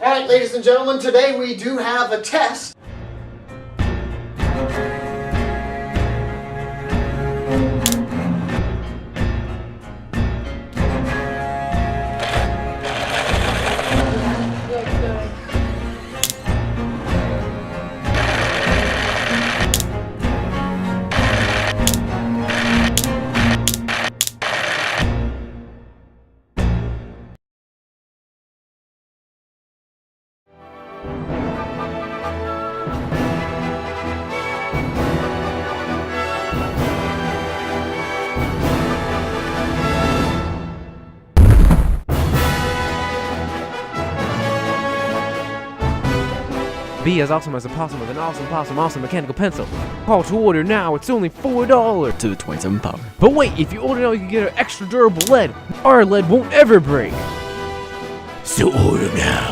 Alright, ladies and gentlemen, today we do have a test. Be as awesome as a possum with an awesome possum, awesome mechanical pencil. Call to order now, it's only $4 to 27 power. But wait, if you order now, you can get an extra durable lead. Our lead won't ever break. So order now.